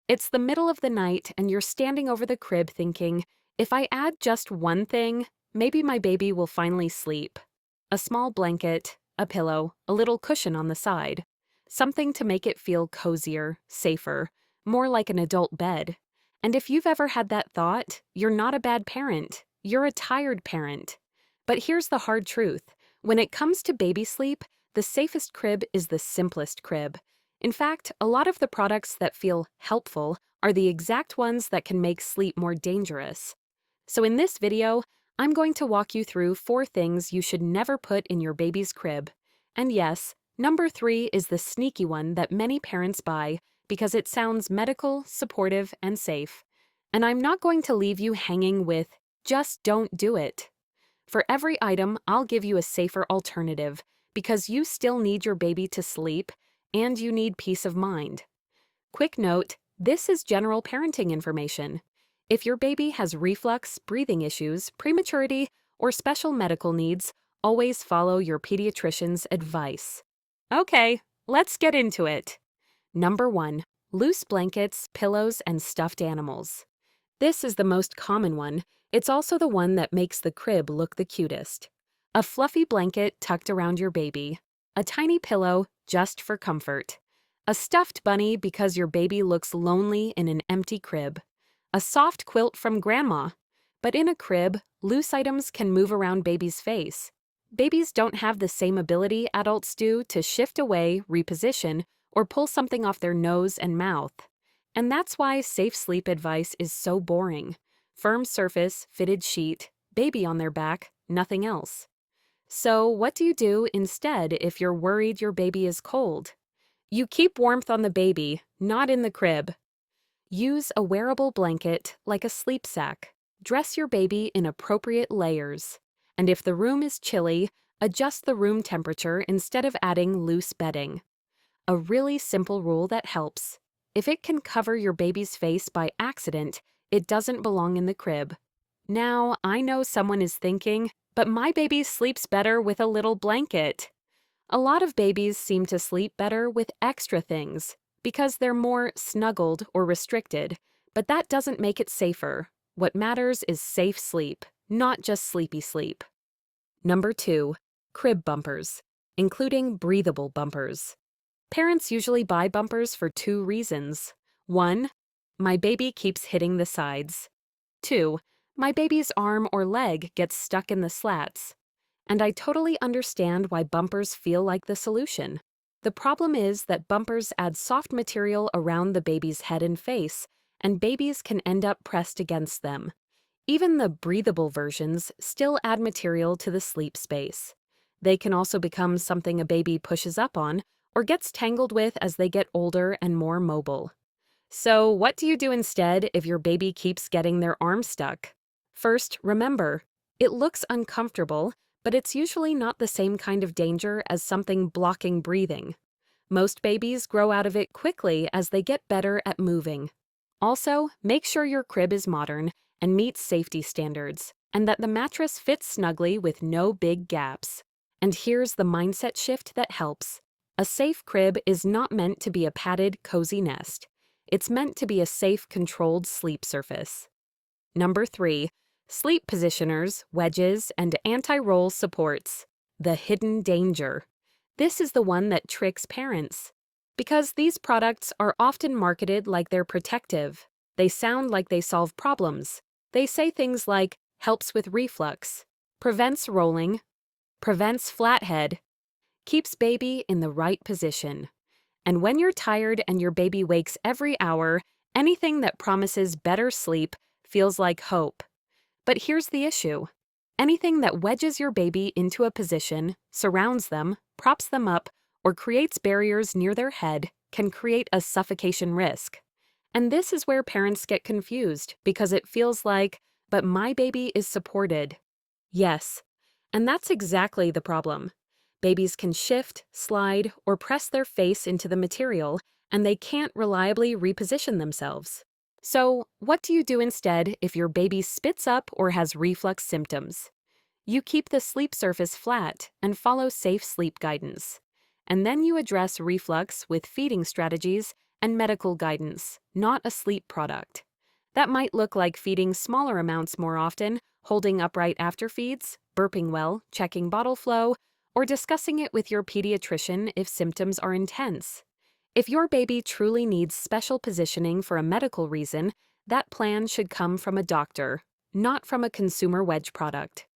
It's the middle of the night and you're standing over the crib thinking, if I add just one thing, maybe my baby will finally sleep. A small blanket, a pillow, a little cushion on the side. Something to make it feel cozier, safer, more like an adult bed. And if you've ever had that thought, you're not a bad parent. You're a tired parent. But here's the hard truth. When it comes to baby sleep, the safest crib is the simplest crib. In fact, a lot of the products that feel helpful are the exact ones that can make sleep more dangerous. So in this video, I'm going to walk you through 4 things you should never put in your baby's crib. And yes, number 3 is the sneaky one that many parents buy because it sounds medical, supportive, and safe. And I'm not going to leave you hanging with, just don't do it. For every item, I'll give you a safer alternative because you still need your baby to sleep and you need peace of mind. Quick note, this is general parenting information. If your baby has reflux, breathing issues, prematurity, or special medical needs, always follow your pediatrician's advice. Okay, let's get into it. Number 1, loose blankets, pillows, and stuffed animals. This is the most common one. It's also the one that makes the crib look the cutest. A fluffy blanket tucked around your baby. A tiny pillow just for comfort. A stuffed bunny because your baby looks lonely in an empty crib. A soft quilt from grandma. But in a crib, loose items can move around baby's face. Babies don't have the same ability adults do to shift away, reposition, or pull something off their nose and mouth. And that's why safe sleep advice is so boring. Firm surface, fitted sheet, baby on their back, nothing else. So what do you do instead if you're worried your baby is cold? You keep warmth on the baby, not in the crib. Use a wearable blanket like a sleep sack. Dress your baby in appropriate layers. And if the room is chilly, adjust the room temperature instead of adding loose bedding. A really simple rule that helps. If it can cover your baby's face by accident, it doesn't belong in the crib. Now, I know someone is thinking, but my baby sleeps better with a little blanket. A lot of babies seem to sleep better with extra things because they're more snuggled or restricted, but that doesn't make it safer. What matters is safe sleep, not just sleepy sleep. Number 2, crib bumpers, including breathable bumpers. Parents usually buy bumpers for 2 reasons. 1, my baby keeps hitting the sides. 2, my baby's arm or leg gets stuck in the slats. And I totally understand why bumpers feel like the solution. The problem is that bumpers add soft material around the baby's head and face, and babies can end up pressed against them. Even the breathable versions still add material to the sleep space. They can also become something a baby pushes up on or gets tangled with as they get older and more mobile. So what do you do instead if your baby keeps getting their arm stuck? First, remember, it looks uncomfortable, but it's usually not the same kind of danger as something blocking breathing. Most babies grow out of it quickly as they get better at moving. Also, make sure your crib is modern and meets safety standards, and that the mattress fits snugly with no big gaps. And here's the mindset shift that helps. A safe crib is not meant to be a padded, cozy nest. It's meant to be a safe, controlled sleep surface. Number 3, sleep positioners, wedges, and anti-roll supports. The hidden danger. This is the one that tricks parents. Because these products are often marketed like they're protective. They sound like they solve problems. They say things like, helps with reflux, prevents rolling, prevents flathead, keeps baby in the right position. And when you're tired and your baby wakes every hour, anything that promises better sleep feels like hope. But here's the issue. Anything that wedges your baby into a position, surrounds them, props them up, or creates barriers near their head can create a suffocation risk. And this is where parents get confused because it feels like, but my baby is supported. Yes, and that's exactly the problem. Babies can shift, slide, or press their face into the material, and they can't reliably reposition themselves. So, what do you do instead if your baby spits up or has reflux symptoms? You keep the sleep surface flat and follow safe sleep guidance. And then you address reflux with feeding strategies and medical guidance, not a sleep product. That might look like feeding smaller amounts more often, holding upright after feeds, burping well, checking bottle flow, or discussing it with your pediatrician if symptoms are intense. If your baby truly needs special positioning for a medical reason, that plan should come from a doctor, not from a consumer wedge product.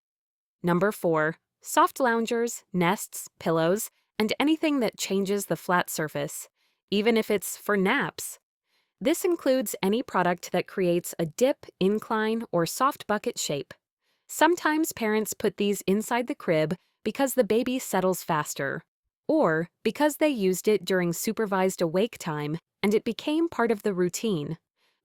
Number 4. Soft loungers, nests, pillows, and anything that changes the flat surface, even if it's for naps. This includes any product that creates a dip, incline, or soft bucket shape. Sometimes parents put these inside the crib because the baby settles faster, or because they used it during supervised awake time and it became part of the routine.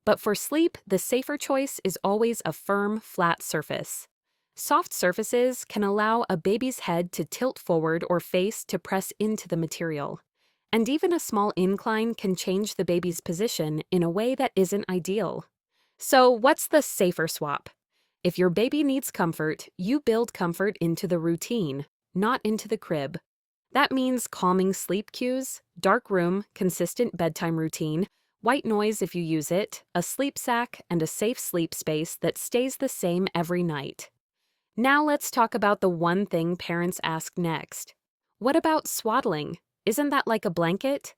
But for sleep, the safer choice is always a firm, flat surface. Soft surfaces can allow a baby's head to tilt forward or face to press into the material. And even a small incline can change the baby's position in a way that isn't ideal. So what's the safer swap? If your baby needs comfort, you build comfort into the routine, not into the crib. That means calming sleep cues, dark room, consistent bedtime routine, white noise if you use it, a sleep sack, and a safe sleep space that stays the same every night. Now let's talk about the one thing parents ask next. What about swaddling? Isn't that like a blanket?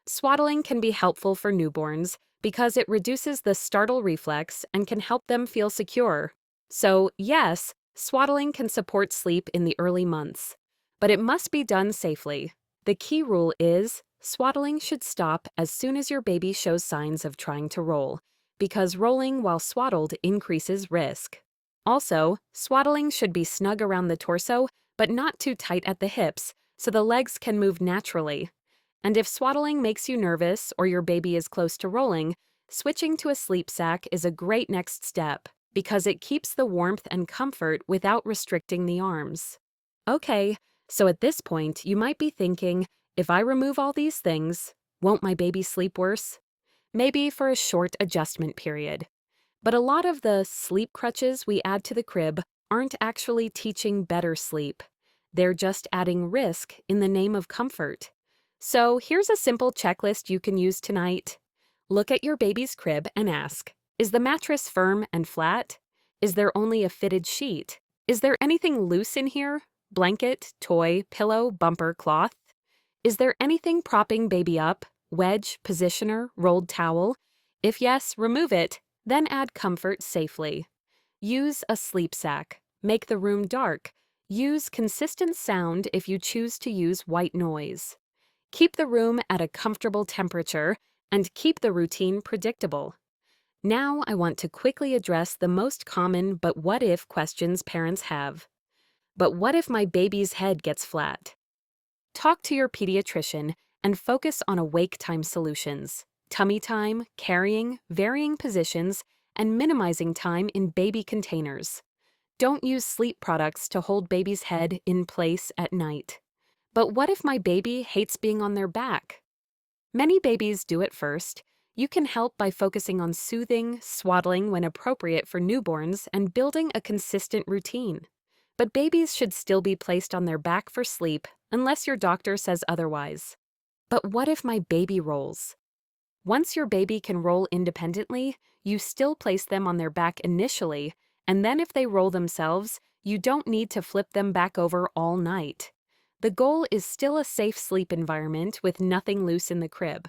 Swaddling can be helpful for newborns because it reduces the startle reflex and can help them feel secure. So, yes, swaddling can support sleep in the early months, but it must be done safely. The key rule is swaddling should stop as soon as your baby shows signs of trying to roll, because rolling while swaddled increases risk. Also, swaddling should be snug around the torso, but not too tight at the hips, so the legs can move naturally. And if swaddling makes you nervous or your baby is close to rolling, switching to a sleep sack is a great next step because it keeps the warmth and comfort without restricting the arms. Okay, so at this point, you might be thinking, if I remove all these things, won't my baby sleep worse? Maybe for a short adjustment period. But a lot of the sleep crutches we add to the crib aren't actually teaching better sleep. They're just adding risk in the name of comfort. So here's a simple checklist you can use tonight. Look at your baby's crib and ask, is the mattress firm and flat? Is there only a fitted sheet? Is there anything loose in here? Blanket, toy, pillow, bumper, cloth? Is there anything propping baby up? Wedge, positioner, rolled towel? If yes, remove it, then add comfort safely. Use a sleep sack. Make the room dark. Use consistent sound if you choose to use white noise. Keep the room at a comfortable temperature and keep the routine predictable. Now I want to quickly address the most common but what if questions parents have. But what if my baby's head gets flat? Talk to your pediatrician and focus on awake time solutions, tummy time, carrying, varying positions, and minimizing time in baby containers. Don't use sleep products to hold baby's head in place at night. But what if my baby hates being on their back? Many babies do it first. You can help by focusing on soothing, swaddling when appropriate for newborns, and building a consistent routine. But babies should still be placed on their back for sleep unless your doctor says otherwise. But what if my baby rolls? Once your baby can roll independently, you still place them on their back initially, and then if they roll themselves, you don't need to flip them back over all night. The goal is still a safe sleep environment with nothing loose in the crib.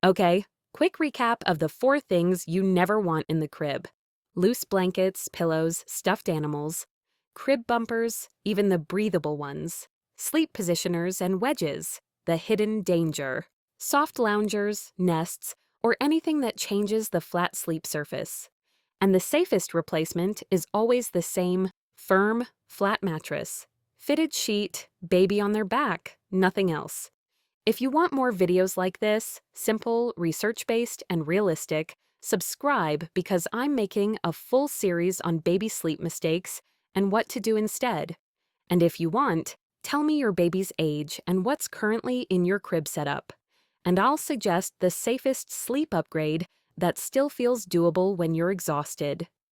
Okay, quick recap of the 4 things you never want in the crib. Loose blankets, pillows, stuffed animals, crib bumpers, even the breathable ones, sleep positioners and wedges, the hidden danger, soft loungers, nests, or anything that changes the flat sleep surface. And the safest replacement is always the same, firm, flat mattress. Fitted sheet, baby on their back, nothing else. If you want more videos like this, simple, research-based, and realistic, subscribe because I'm making a full series on baby sleep mistakes and what to do instead. And if you want, tell me your baby's age and what's currently in your crib setup. And I'll suggest the safest sleep upgrade that still feels doable when you're exhausted.